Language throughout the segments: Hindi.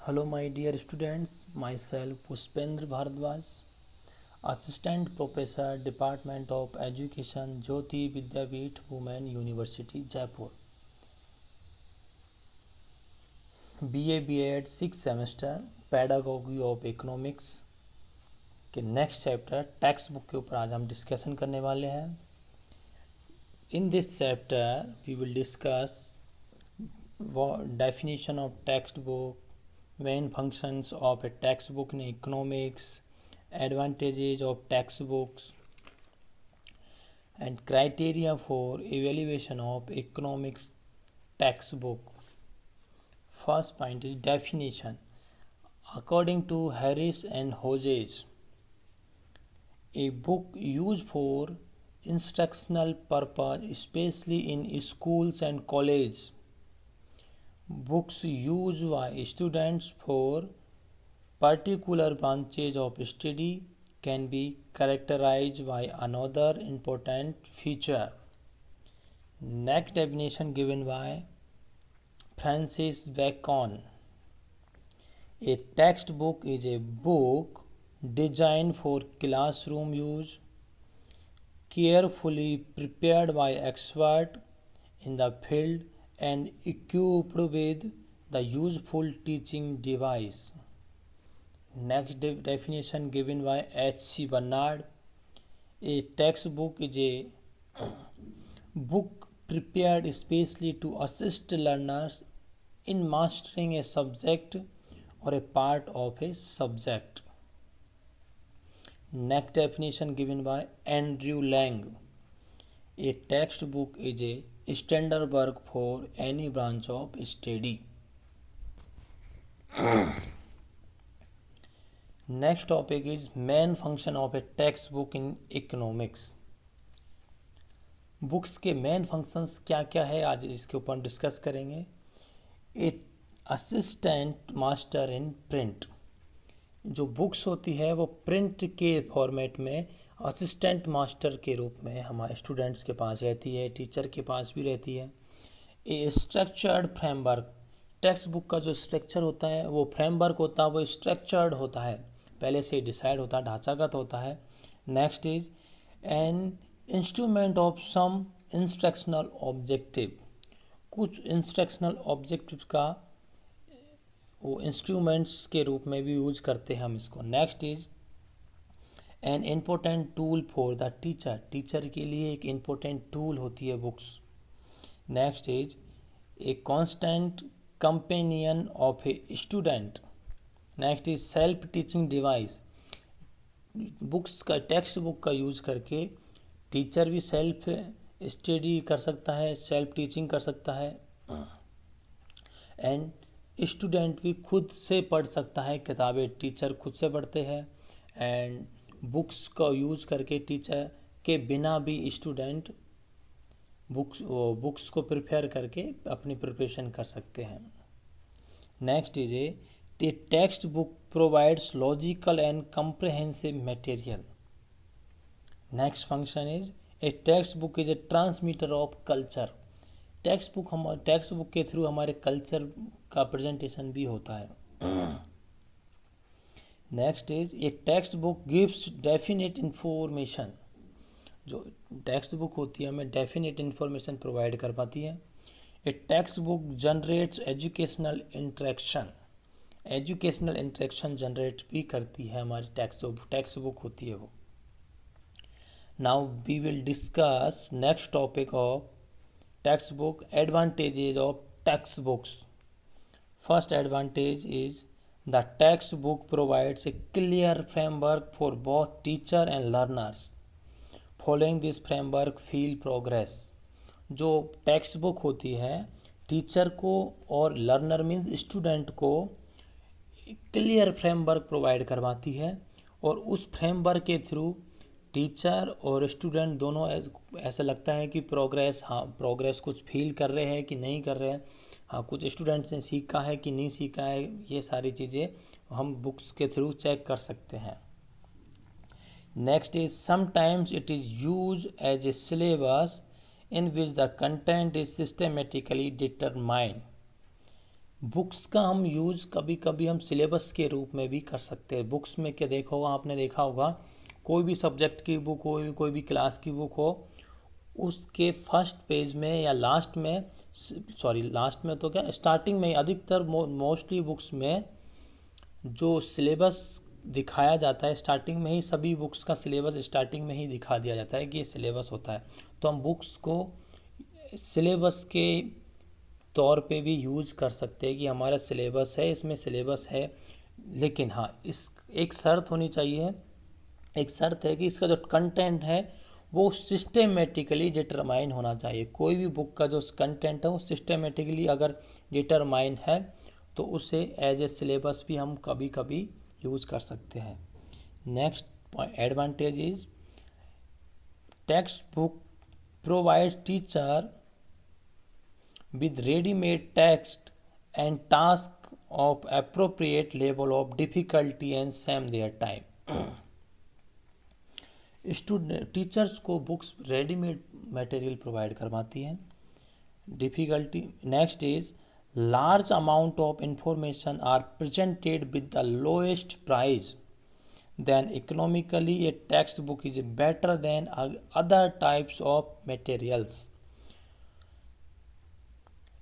Hello, my dear students. Myself Pushpendra Bharadwaj, Assistant Professor, Department of Education, Jyoti Vidyapeeth Women University, Jaipur. BA B.Ed 6th semester, Pedagogy of Economics के नेक्स्ट चैप्टर टेक्स्ट बुक के ऊपर आज हम डिस्कशन करने वाले हैं. In this chapter we will discuss definition of textbook, main functions of a textbook in economics, advantages of textbooks, and criteria for evaluation of economics textbook. First point is definition. According to Harris and Hodges, a book used for instructional purpose, especially in schools and colleges. Books used by students for particular branches of study can be characterized by another important feature. Next definition given by Francis Bacon. A textbook is a book designed for classroom use, carefully prepared by experts in the field and equipped with the useful teaching device. Next definition given by H.C. Bernard. A textbook is a book prepared especially to assist learners in mastering a subject or a part of a subject. Next definition given by Andrew Lang. A textbook is a standard work for any branch of study. Next topic is main function of a textbook in economics. Books के मेन फंक्शंस क्या क्या है आज इसके ऊपर डिस्कस करेंगे. ए असिस्टेंट मास्टर इन प्रिंट. जो बुक्स होती है वो प्रिंट के फॉर्मेट में असिस्टेंट मास्टर के रूप में हमारे स्टूडेंट्स के पास रहती है, टीचर के पास भी रहती है. ए स्ट्रक्चर्ड फ्रेमवर्क. टेक्स्ट बुक का जो स्ट्रक्चर होता है वो फ्रेमवर्क होता है, वो स्ट्रक्चर्ड होता है, पहले से डिसाइड होता है, ढांचागत होता है. Next is an instrument of some instructional objective. कुछ इंस्ट्रक्शनल ऑब्जेक्टिव का वो इंस्ट्रूमेंट्स के रूप में भी यूज करते हैं हम इसको. Next is an important tool for the teacher. Teacher के लिए एक इम्पोर्टेंट टूल होती है books. Next is a constant companion of a student. Next is self teaching device. Books का टेक्स्ट बुक का यूज करके टीचर भी सेल्फ स्टडी कर सकता है, सेल्फ टीचिंग कर सकता है, एंड स्टूडेंट भी खुद से पढ़ सकता है. किताबें टीचर खुद से पढ़ते हैं एंड बुक्स का यूज करके टेक्स्ट के बिना भी स्टूडेंट बुक्स को प्रिपेयर करके अपनी प्रिपरेशन कर सकते हैं. Next is a textbook provides logical and comprehensive material. Next function is a textbook is a transmitter of culture. Text book के थ्रू हमारे कल्चर का प्रेजेंटेशन भी होता है. Next is a text book gives definite information. जो टेक्स्ट बुक होती है हमें डेफिनेट इंफॉर्मेशन प्रोवाइड कर पाती है. ए text book generates educational interaction. Educational interaction generate भी करती है हमारी टेक्स्ट बुक होती है वो. Now we will discuss next topic of textbook. Advantages of textbooks. First advantage is the textbook provides a clear framework for both teacher and learners. Following this framework feel progress. जो टेक्स्ट बुक होती है टीचर को और लर्नर मीन्स स्टूडेंट को क्लियर फ्रेमवर्क प्रोवाइड करवाती है और उस फ्रेमवर्क के थ्रू टीचर और स्टूडेंट दोनों ऐसा लगता है कि प्रोग्रेस कुछ फील कर रहे हैं कि नहीं कर रहे हैं. हाँ, कुछ स्टूडेंट्स ने सीखा है कि नहीं सीखा है, ये सारी चीज़ें हम बुक्स के थ्रू चेक कर सकते हैं. Next is sometimes it is use as a syllabus in which the content is systematically determined. Books का हम यूज़ कभी कभी हम सिलेबस के रूप में भी कर सकते हैं। बुक्स में क्या देखा होगा, आपने देखा होगा, कोई भी सब्जेक्ट की बुक हो, कोई भी क्लास की बुक हो, उसके फर्स्ट पेज में या लास्ट में, सॉरी लास्ट में तो क्या, स्टार्टिंग में अधिकतर मोस्टली बुक्स में जो सिलेबस दिखाया जाता है, स्टार्टिंग में ही सभी बुक्स का सिलेबस स्टार्टिंग में ही दिखा दिया जाता है कि ये सिलेबस होता है। तो हम बुक्स को सिलेबस के तौर पे भी यूज़ कर सकते हैं कि हमारा सिलेबस है, इसमें सिलेबस है। लेकिन हाँ, इस एक शर्त होनी चाहिए, एक शर्त है कि इसका जो कंटेंट है वो सिस्टेमेटिकली डिटरमाइन होना चाहिए। कोई भी बुक का जो कंटेंट है वो सिस्टेमेटिकली अगर डिटरमाइन है तो उसे एज ए सिलेबस भी हम कभी कभी यूज़ कर सकते हैं। Next advantage is text book provide teacher with ready-made text and task of appropriate level of difficulty and same their time. Student teachers को बुक्स रेडीमेड मटेरियल प्रोवाइड करवाती हैं। Difficulty next is large amount of information are presented with the lowest price then economically a textbook is better than other types of materials.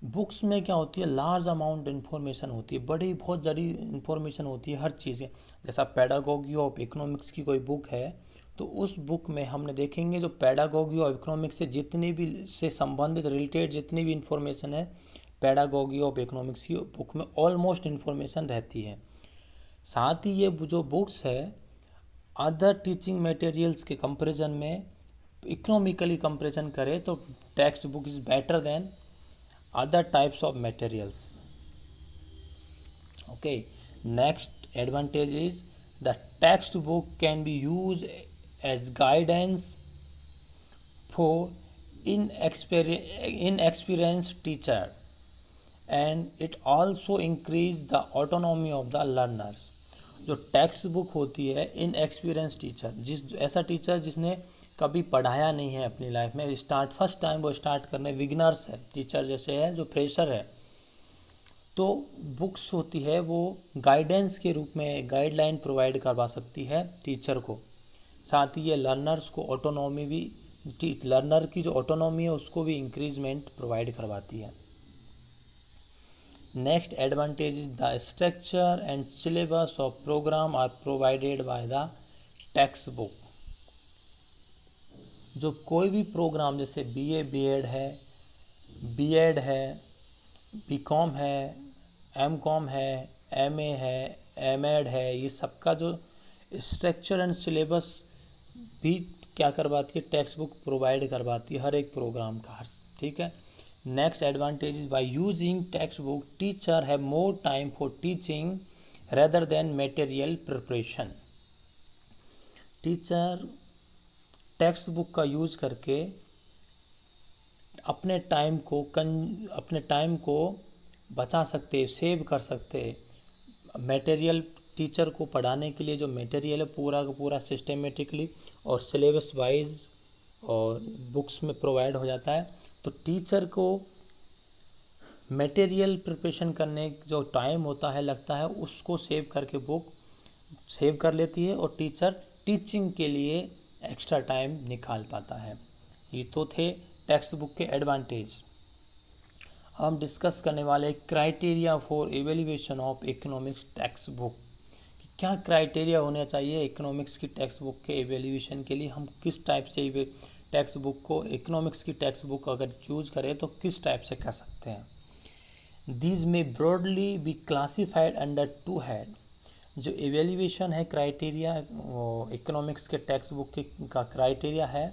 Books में क्या होती है, लार्ज अमाउंट इन्फॉर्मेशन होती है, बड़ी बहुत ज़्यादा इन्फॉर्मेशन होती है हर चीज़ें। जैसा पेडागोगी ऑफ इकोनॉमिक्स की कोई बुक है तो उस बुक में हमने देखेंगे जो पेडागोगी ऑफ इकोनॉमिक्स से जितनी भी से संबंधित रिलेटेड जितनी भी इन्फॉर्मेशन है, पेडागोगी ऑफ इकोनॉमिक्स की बुक में ऑलमोस्ट इन्फॉर्मेशन रहती है। साथ ही ये जो बुक्स है अदर टीचिंग मटेरियल्स के कंपैरिजन में इकोनॉमिकली कंपैरिजन करें तो text book is better than other types of materials. Okay, next advantage is the textbook can be used as guidance for inexperienced teacher and it also increase the autonomy of the learners. जो टेक्स्ट बुक होती है इनएक्सपीरियंस टीचर, जिस ऐसा टीचर जिसने कभी पढ़ाया नहीं है अपनी लाइफ में, फर्स्ट टाइम वो स्टार्ट करने, बिगनर्स है टीचर जैसे है जो फ्रेशर है, तो बुक्स होती है वो गाइडेंस के रूप में गाइडलाइन प्रोवाइड करवा सकती है टीचर को। साथ ही ये लर्नर्स को ऑटोनॉमी भी, लर्नर की जो ऑटोनॉमी है उसको भी इंक्रीजमेंट प्रोवाइड करवाती है। Next advantage is the structure and syllabus of programme are provided by the textbook. जो कोई भी प्रोग्राम जैसे बीए बीएड है, बीएड है, बीकॉम है, एमकॉम है, एमए है, एमएड है, ये सबका जो स्ट्रक्चर एंड सिलेबस भी क्या करवाती है, टेक्स्ट बुक प्रोवाइड करवाती है हर एक प्रोग्राम का। ठीक है। Next advantage is by using text book teacher have more time for teaching rather than material preparation. Teacher text book का यूज करके अपने टाइम को बचा सकते, सेव कर सकते। मटेरियल टीचर को पढ़ाने के लिए जो मटेरियल है पूरा का पूरा सिस्टेमेटिकली और सिलेबस वाइज और बुक्स में प्रोवाइड हो जाता है। तो टीचर को मटेरियल प्रिपरेशन करने जो टाइम होता है लगता है उसको सेव करके बुक सेव कर लेती है और टीचर टीचिंग के लिए एक्स्ट्रा टाइम निकाल पाता है। ये तो थे टेक्स्ट बुक के एडवांटेज। हम डिस्कस करने वाले criteria for evaluation of economics text book. क्या क्राइटेरिया होना चाहिए इकोनॉमिक्स की टेक्स्ट बुक के एवेल्यूएशन के लिए, हम किस टाइप से टेक्स्ट बुक को, इकोनॉमिक्स की टेक्स्ट बुक अगर चूज करें तो किस टाइप से कर सकते हैं। दीज में broadly B classified under 2 head. जो एवेल्यूएशन है क्राइटेरिया इकोनॉमिक्स के टेक्स्ट बुक का क्राइटेरिया है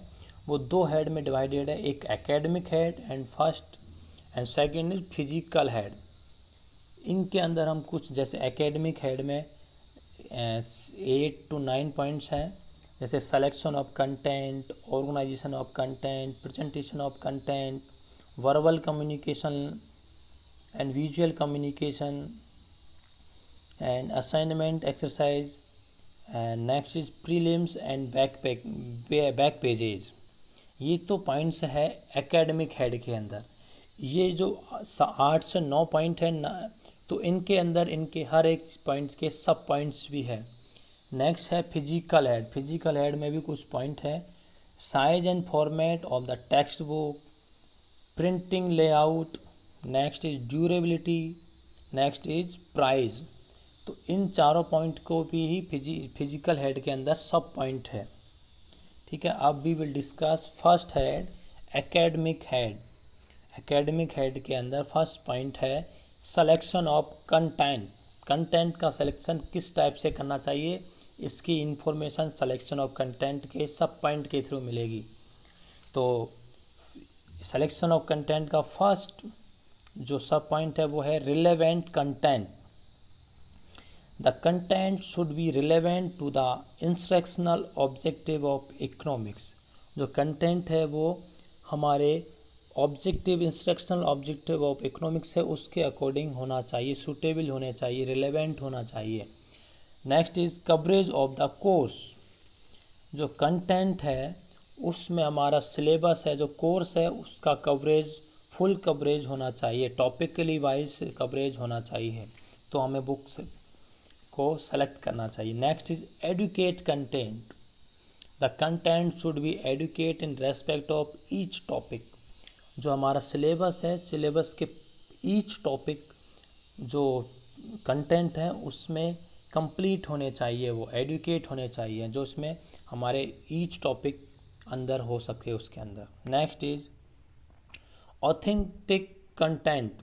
वो 2 हेड में डिवाइडेड है, एक academic head and first and second is physical head. इनके अंदर हम कुछ जैसे एकेडमिक हेड में 8 to 9 पॉइंट्स हैं, जैसे selection of content, organisation of content, presentation of content, verbal communication and visual communication and assignment exercise and next is prelims and back pages। ये तो पॉइंट्स है एकेडमिक हेड के अंदर। ये जो 8 से 9 पॉइंट है तो इनके अंदर इनके हर एक पॉइंट के सब पॉइंट्स भी है। नेक्स्ट है फिजिकल हेड। फिजिकल हेड में भी कुछ पॉइंट है। Size and format of the text book, printing layout, next is durability, next is price. तो इन चारों पॉइंट को भी ही फिजिकल हेड के अंदर सब पॉइंट है। ठीक है, अब we will discuss first head, academic head. Academic head के अंदर फर्स्ट पॉइंट है सिलेक्शन ऑफ कंटेंट। कंटेंट का सिलेक्शन किस टाइप से करना चाहिए, इसकी इंफॉर्मेशन सिलेक्शन ऑफ कंटेंट के सब पॉइंट के थ्रू मिलेगी। तो सिलेक्शन ऑफ कंटेंट का फर्स्ट जो सब पॉइंट है वो है relevant content. The content should be relevant to the instructional objective of economics. जो कंटेंट है वो हमारे objective, instructional objective of economics है उसके अकॉर्डिंग होना चाहिए, सूटेबल होने चाहिए, रिलेवेंट होना चाहिए। Next is coverage of the course. जो कंटेंट है उसमें हमारा सिलेबस है, जो कोर्स है उसका कवरेज, फुल कवरेज होना चाहिए, टॉपिकली वाइज कवरेज होना चाहिए। तो हमें बुक्स को सेलेक्ट करना चाहिए। Next is adequate content. The content should be adequate in respect of each topic. जो हमारा सिलेबस है, सिलेबस के ईच टॉपिक जो कंटेंट है उसमें कंप्लीट होने चाहिए, वो एडुकेट होने चाहिए, जो उसमें हमारे ईच टॉपिक अंदर हो सके उसके अंदर। Next is authentic content.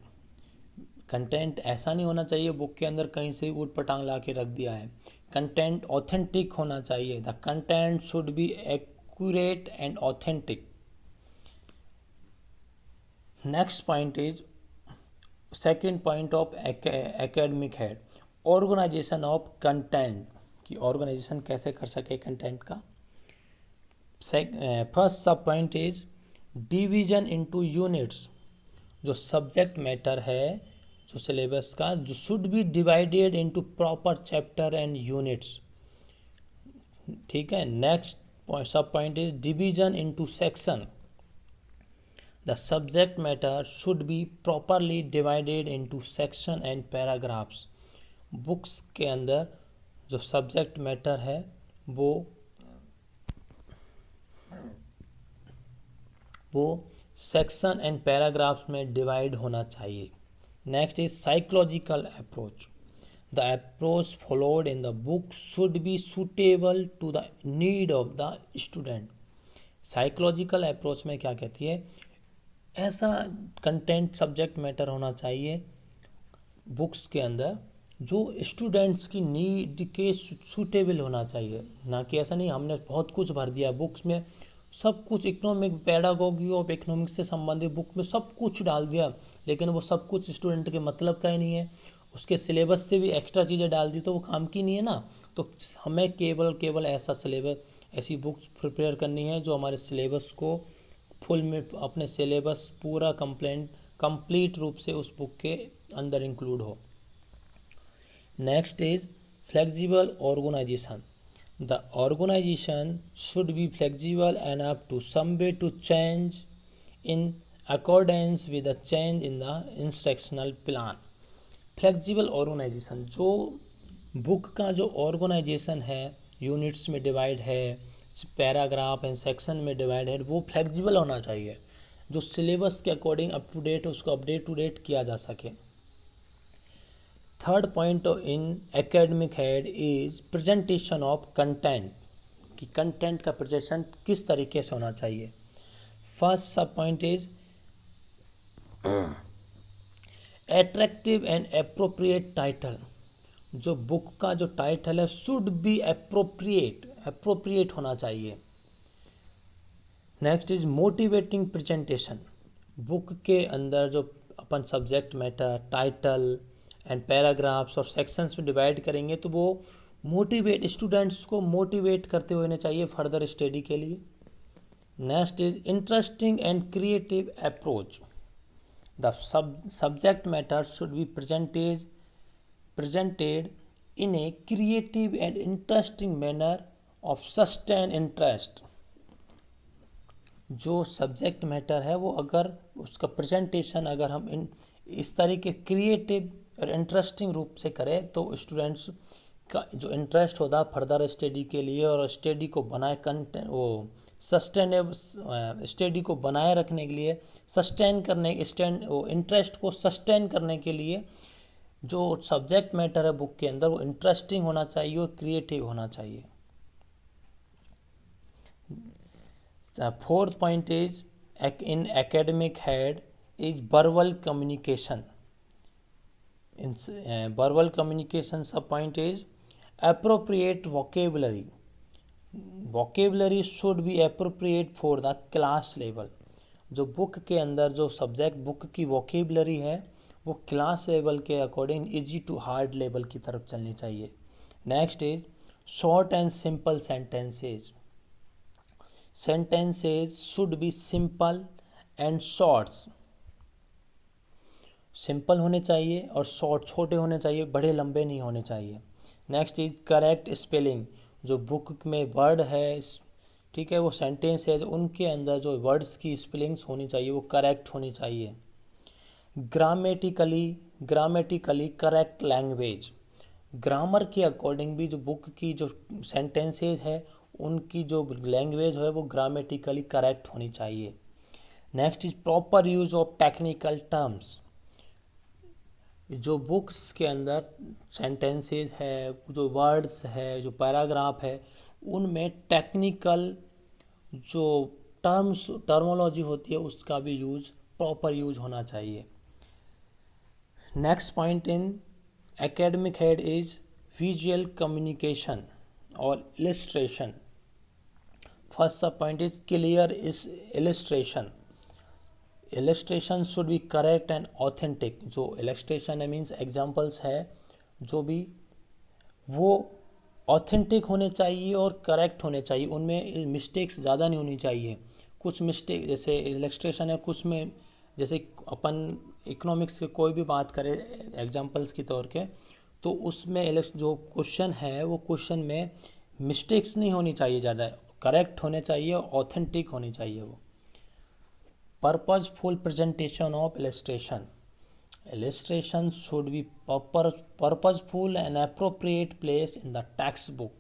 Content ऐसा नहीं होना चाहिए बुक के अंदर कहीं से ऊट पटांग ला के रख दिया है। कंटेंट ऑथेंटिक होना चाहिए। The content should be accurate and authentic. Next point is second point of academic head, organization of content. कि ऑर्गेनाइजेशन कैसे कर सके कंटेंट का। First sub point is division into units. जो सब्जेक्ट मैटर है जो सिलेबस का, जो should be divided into proper chapter and units. ठीक है। Next sub point is division into section. The subject matter should be properly divided into section and paragraphs. Books के अंदर जो सब्जेक्ट मैटर है वो सेक्शन एंड पैराग्राफ्स में डिवाइड होना चाहिए। Next is psychological approach. The approach followed in the book should be suitable to the need of the student. Psychological approach में क्या कहती है, ऐसा कंटेंट सब्जेक्ट मैटर होना चाहिए बुक्स के अंदर जो स्टूडेंट्स की नीड के सूटेबल होना चाहिए। ना कि ऐसा नहीं हमने बहुत कुछ भर दिया बुक्स में, सब कुछ इकोनॉमिक, पेडागोगी ऑफ इकोनॉमिक्स से संबंधित बुक में सब कुछ डाल दिया, लेकिन वो सब कुछ स्टूडेंट के मतलब का ही नहीं है। उसके सिलेबस से भी एक्स्ट्रा चीज़ें डाल दी तो वो काम की नहीं है ना। तो हमें केवल ऐसा सिलेबस, ऐसी बुक्स प्रिपेयर करनी है जो हमारे सिलेबस को फुल में, अपने सिलेबस पूरा कंप्लीट रूप से उस बुक के अंदर इंक्लूड हो। Next is flexible organization. The organization should be flexible enough to some way to change in accordance with the change in the instructional plan। Flexible organization, जो बुक का जो ऑर्गेनाइजेशन है, यूनिट्स में डिवाइड है, पैराग्राफ एंड सेक्शन में डिवाइड है, वो फ्लेक्सिबल होना चाहिए, जो सिलेबस के अकॉर्डिंग अप टू डेट उसको अपडेट टू डेट किया जा सके। Third point in academic head is presentation of content. कि कंटेंट का प्रेजेंटेशन किस तरीके से होना चाहिए। First sub point is attractive and appropriate title. जो बुक का जो टाइटल है शुड बी एप्रोप्रिएट होना चाहिए। Next is motivating presentation. Book के अंदर जो अपन subject matter, title and paragraphs और सेक्शंस में डिवाइड करेंगे तो वो मोटिवेट, स्टूडेंट्स को मोटिवेट करते हुए चाहिए फर्दर स्टडी के लिए। Next is interesting and creative approach. The subject matter should B presented in a creative and interesting manner of sustained interest। जो सब्जेक्ट मैटर है वो अगर उसका प्रेजेंटेशन अगर हम इस तरीके क्रिएटिव और इंटरेस्टिंग रूप से करें तो स्टूडेंट्स का जो इंटरेस्ट होता है फर्दर स्टडी के लिए और स्टडी को बनाए कंटेंट वो सस्टेनेबल स्टडी को बनाए रखने के लिए सस्टेन करने वो इंटरेस्ट को सस्टेन करने के लिए जो सब्जेक्ट मैटर है बुक के अंदर वो इंटरेस्टिंग होना चाहिए और क्रिएटिव होना चाहिए। Fourth point is in academic head is verbal communication. In verbal communication sub point is appropriate vocabulary. Vocabulary should be appropriate for the class level. जो बुक के अंदर जो सब्जेक्ट बुक की वोकेबलरी है वो क्लास लेवल के according easy to hard level की तरफ चलनी चाहिए। Next is short and simple sentences. Sentences should be simple and shorts. Simple होने चाहिए और शॉर्ट छोटे होने चाहिए, बड़े लंबे नहीं होने चाहिए। Next is correct spelling. जो बुक में वर्ड है ठीक है वो सेंटेंस है उनके अंदर जो वर्ड्स की स्पेलिंग्स होनी चाहिए वो करेक्ट होनी चाहिए। Grammatically correct language. ग्रामर के अकॉर्डिंग भी जो बुक की जो सेंटेंसेज है उनकी जो लैंग्वेज है वो ग्रामेटिकली करेक्ट होनी चाहिए। Next is proper use of technical terms. जो बुक्स के अंदर सेंटेंसेस है जो वर्ड्स है जो पैराग्राफ है उनमें टेक्निकल जो टर्मोलॉजी होती है उसका भी यूज प्रॉपर यूज होना चाहिए। Next point in academic head is visual communication और illustration. First sub point is clear is illustration. Illustration should be correct and authentic. जो इलस्ट्रेशन है मीन्स एग्जाम्पल्स है जो भी वो ऑथेंटिक होने चाहिए और करेक्ट होने चाहिए, उनमें मिस्टेक्स ज़्यादा नहीं होनी चाहिए। कुछ मिस्टेक जैसे इलस्ट्रेशन है कुछ में जैसे अपन इकोनॉमिक्स के कोई भी बात करें एग्जाम्पल्स के तौर के तो उसमें जो क्वेश्चन है वो क्वेश्चन में मिस्टेक्स नहीं होनी चाहिए, ज़्यादा करेक्ट होने चाहिए, ऑथेंटिक होनी चाहिए वो। Purposeful presentation of illustration. Illustration should be purposeful and appropriate place in the textbook.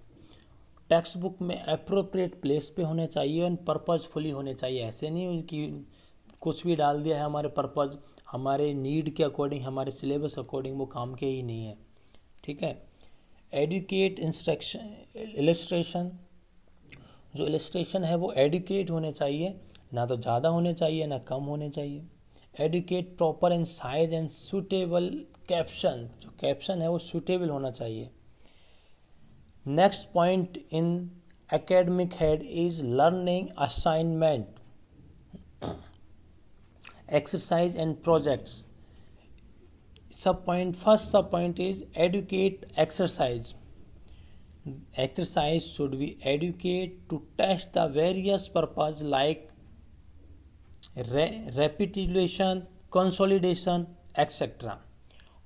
Text book में अप्रोप्रिएट प्लेस पे होने चाहिए और पर्पजफुली होने चाहिए। ऐसे नहीं कि कुछ भी डाल दिया है हमारे पर्पज हमारे नीड के अकॉर्डिंग हमारे सिलेबस अकॉर्डिंग वो काम के ही नहीं है। ठीक है। Adequate instruction illustration. जो इलस्ट्रेशन है वो एडुकेट होने चाहिए, ना तो ज़्यादा होने चाहिए ना कम होने चाहिए। Adequate proper in size and suitable caption. जो कैप्शन है वो सूटेबल होना चाहिए। Next point in academic head is learning assignment exercise and projects. First sub point is adequate exercise. Exercise should be educate to test the various purpose like repetition, consolidation, etc.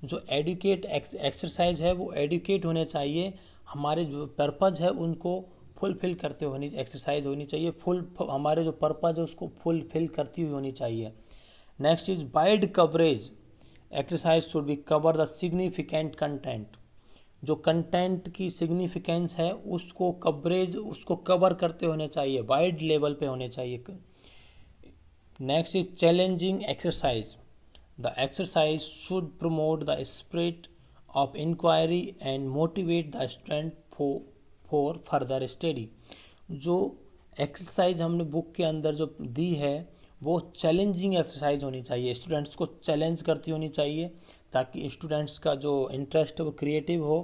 जो एडुकेट एक्सरसाइज है वो एडुकेट होने चाहिए, हमारे जो पर्पज़ है उनको फुलफिल करते होनी एक्सरसाइज होनी चाहिए, हमारे जो पर्पज़ है उसको फुलफिल करती हुई होनी चाहिए। Next is wide coverage. Exercise should be cover the significant content. जो कंटेंट की सिग्निफिकेंस है उसको उसको कवर करते होने चाहिए, वाइड लेवल पे होने चाहिए। Next is challenging exercise. The exercise should promote the spirit of inquiry and motivate the student for further study. जो एक्सरसाइज हमने बुक के अंदर जो दी है वो चैलेंजिंग एक्सरसाइज होनी चाहिए, स्टूडेंट्स को चैलेंज करती होनी चाहिए ताकि स्टूडेंट्स का जो इंटरेस्ट है वो क्रिएटिव हो,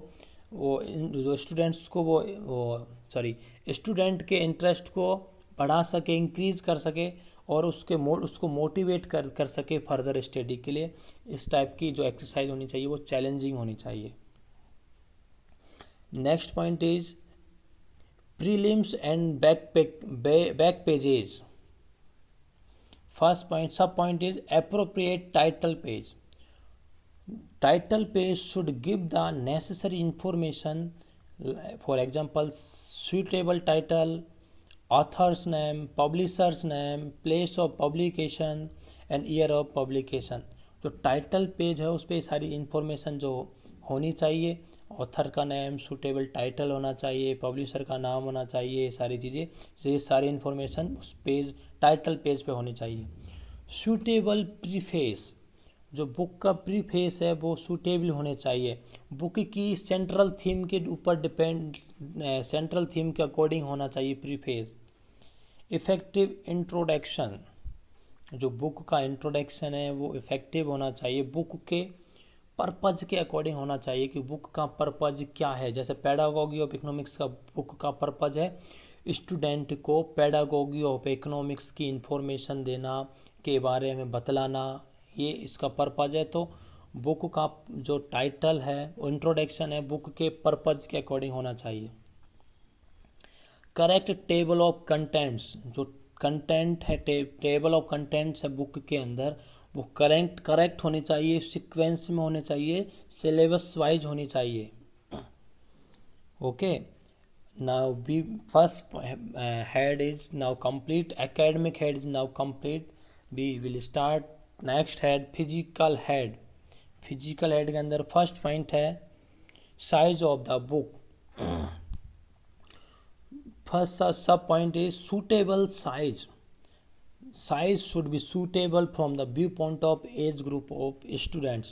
वो जो स्टूडेंट्स को स्टूडेंट के इंटरेस्ट को बढ़ा सके, इंक्रीज कर सके और उसको मोटिवेट कर सके फर्दर स्टडी के लिए। इस टाइप की जो एक्सरसाइज होनी चाहिए वो चैलेंजिंग होनी चाहिए। Next point is prelims and back pages. First point sub point is appropriate title page. Title page should give the necessary information, for example, suitable title, author's name, publisher's name, place of publication and year of publication. जो टाइटल पेज है उस पर सारी इन्फॉर्मेशन जो होनी चाहिए, ऑथर का नेम, सूटेबल टाइटल होना चाहिए, पब्लिशर का नाम होना चाहिए, सारी चीज़ें, ये सारी इन्फॉर्मेशन उस पेज टाइटल पेज पे होनी चाहिए। सूटेबल प्रीफेस, जो बुक का प्रीफेस है वो सूटेबल होने चाहिए, बुक की सेंट्रल थीम के ऊपर डिपेंड, सेंट्रल थीम के अकॉर्डिंग होना चाहिए प्रीफेस। इफ़ेक्टिव इंट्रोडक्शन, जो बुक का इंट्रोडक्शन है वो इफ़ेक्टिव होना चाहिए, बुक के पर्पज़ के अकॉर्डिंग होना चाहिए कि बुक का पर्पज़ क्या है। जैसे पेडागोगी ऑफ इकोनॉमिक्स का बुक का पर्पज़ है स्टूडेंट को पेडागोगी ऑफ इकोनॉमिक्स की इंफॉर्मेशन देना, के बारे में बतलाना, ये इसका पर्पज़ है। तो बुक का जो टाइटल है इंट्रोडक्शन है बुक के पर्पज़ के अकॉर्डिंग होना चाहिए। करेक्ट टेबल ऑफ कंटेंट्स, जो कंटेंट है टेबल ऑफ कंटेंट्स है बुक के अंदर वो करेक्ट होनी चाहिए, सीक्वेंस में होने चाहिए, सिलेबस वाइज होनी चाहिए। Okay, now B first head is now complete, academic head is now complete, we will start next head physical head. Physical head के अंदर फर्स्ट पॉइंट है size of the book. First sub point is suitable size, size should be suitable from the viewpoint of age group of students।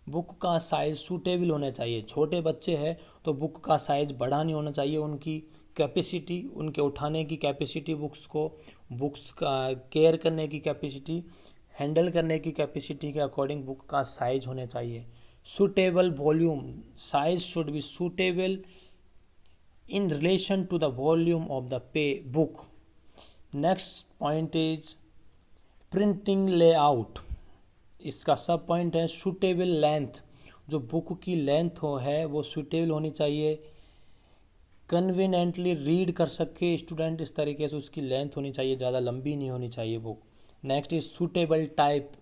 Book का साइज सूटेबल होना चाहिए, छोटे बच्चे हैं तो बुक का साइज बड़ा नहीं होना चाहिए, उनकी कैपेसिटी, उनके उठाने की कैपेसिटी, बुक्स का केयर करने की कैपेसिटी, हैंडल करने की कैपेसिटी के अकॉर्डिंग बुक का साइज होना चाहिए। Suitable volume, size should be suitable in relation to the volume of the book। Next point is printing layout, इसका सब पॉइंट है सूटेबल लेंथ, जो बुक की लेंथ है वो सूटेबल होनी चाहिए, कन्वीनियंटली रीड कर सके स्टूडेंट, इस तरीके से उसकी लेंथ होनी चाहिए, ज़्यादा लंबी नहीं होनी चाहिए book. Next is suitable type,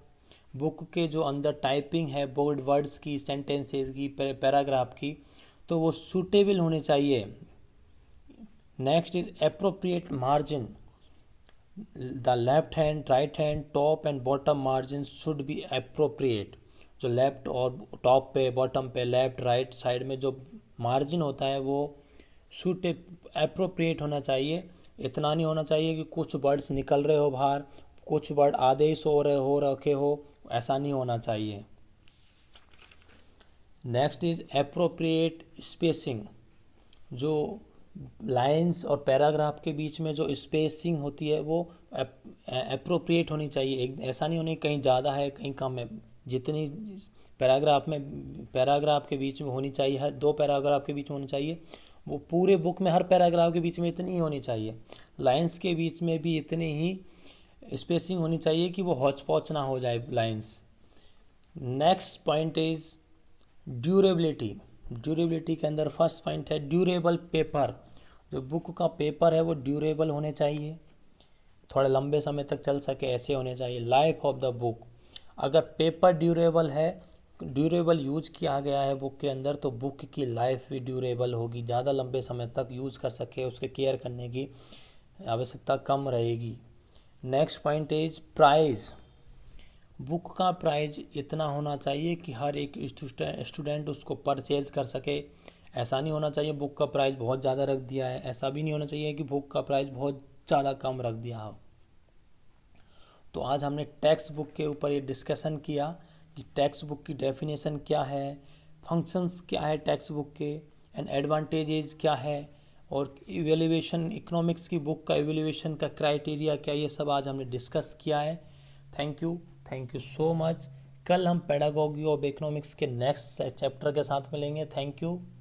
book के जो अंदर टाइपिंग है बोर्ड वर्ड्स की, सेंटेंसेस की, पैराग्राफ की, तो वो सूटेबल होने चाहिए। Next is appropriate margin, the left hand, right hand, top and bottom margin should be appropriate. जो लेफ्ट और टॉप पे, बॉटम पे, लेफ्ट राइट साइड में जो मार्जिन होता है वो सूट एप्रोप्रिएट होना चाहिए। इतना नहीं होना चाहिए कि कुछ वर्ड्स निकल रहे हो बाहर, कुछ वर्ड आधे ही सो रहे हो रखे हो, ऐसा नहीं होना चाहिए। नेक्स्ट इज एप्रोप्रिएट स्पेसिंग, जो लाइंस और पैराग्राफ के बीच में जो स्पेसिंग होती है वो एप्रोप्रिएट होनी चाहिए, एक ऐसा नहीं होनी कहीं ज़्यादा है कहीं कम है, जितनी पैराग्राफ के बीच में होनी चाहिए, हर 2 पैराग्राफ के बीच में होनी चाहिए, वो पूरे बुक में हर पैराग्राफ के बीच में इतनी ही होनी चाहिए। लाइंस के बीच में भी इतनी ही स्पेसिंग होनी चाहिए कि वो हौच पौच ना हो जाए lines. Next point is durability, durability के अंदर फर्स्ट पॉइंट है ड्यूरेबल पेपर, जो बुक का पेपर है वो ड्यूरेबल होने चाहिए, थोड़े लंबे समय तक चल सके ऐसे होने चाहिए। लाइफ ऑफ द बुक, अगर पेपर ड्यूरेबल है, ड्यूरेबल यूज किया गया है बुक के अंदर, तो बुक की लाइफ भी ड्यूरेबल होगी, ज़्यादा लंबे समय तक यूज़ कर सके, उसके केयर करने की आवश्यकता कम रहेगी। Next point is price, book का प्राइस इतना होना चाहिए कि हर एक स्टूडेंट उसको परचेज कर सके, ऐसा नहीं होना चाहिए बुक का प्राइस बहुत ज़्यादा रख दिया है, ऐसा भी नहीं होना चाहिए कि बुक का प्राइस बहुत ज़्यादा कम रख दिया हो। तो आज हमने टेक्स्ट बुक के ऊपर ये डिस्कशन किया कि टेक्स्ट बुक की डेफिनेशन क्या है, फंक्शंस क्या है टेक्स्ट बुक के, एंड एडवांटेजेस क्या है, और इवेल्युएशन, इकोनॉमिक्स की बुक का इवेल्युएशन का क्राइटेरिया क्या, ये सब आज हमने डिस्कस किया है। Thank you so much. कल हम पेडागोगी ऑफ इकोनॉमिक्स के नेक्स्ट चैप्टर के साथ मिलेंगे। Thank you.